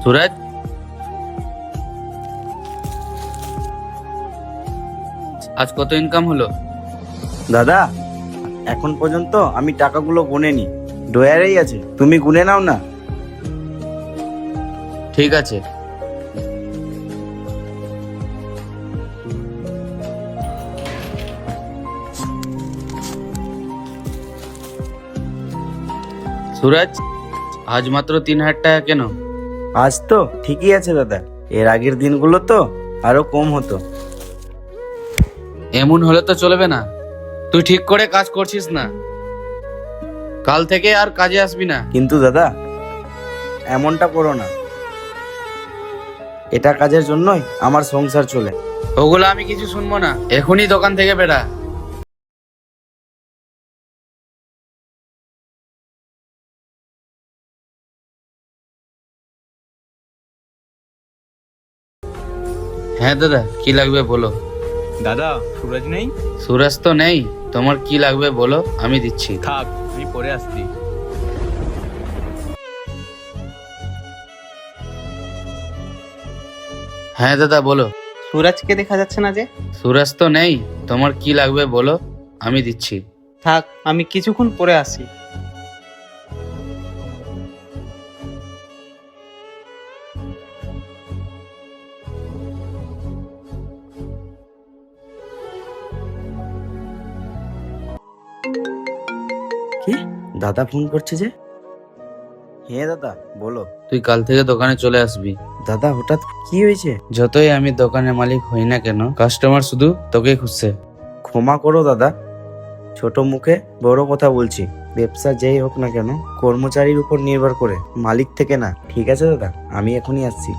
সুরাজ, আজ কত ইনকাম হলো? দাদা, এখন পর্যন্ত আমি টাকাগুলো গুনেনি, ডয়ারেই আছে, তুমি গুনে নাও না। ঠিক আছে। সুরাজ, আজ মাত্র 3,000 টাকা কেন? আজ তো ঠিকই আছে দাদা, এর আগের দিনগুলো তো আরো কম হতো। এমন হলে তো চলবে না। তুই ঠিক করে কাজ করছিস না, কাল থেকে আর কাজে আসবি না। কিন্তু দাদা, এমনটা করো না, এটা কাজের জন্যই আমার সংসার চলে। ওগুলো আমি কিছু শুনবো না, এখনই দোকান থেকে বেরা। হ্যাঁ দাদা, কি লাগবে বলো। দাদা, সুরজ নেই? সুরাজ তো নেই, তোমার কি লাগবে বলো, আমি দিচ্ছি। থাক, আমি পরে আসছি। হ্যাঁ দাদা বলো। সুরাজকে দেখা যাচ্ছে না যে। সুরাজ তো নেই, তোমার কি লাগবে বলো, আমি দিচ্ছি। থাক, আমি কিছুক্ষণ পরে আসি। কি, দাদা ফোন করছে যে? হ্যাঁ দাদা, বলো। তুই কাল থেকে দোকানে চলে আসবি। দাদা, হঠাৎ কি হয়েছে? যতই আমি দোকানের মালিক হই না কেন, কাস্টমার শুধু তোকেই খুঁজছে। ক্ষমা করো দাদা, ছোট মুখে বড় কথা বলছি। ব্যবসা যেই হোক না কেন, কর্মচারীর উপর নির্ভর করে, মালিক থেকে না। ঠিক আছে দাদা, আমি এখনই আসছি।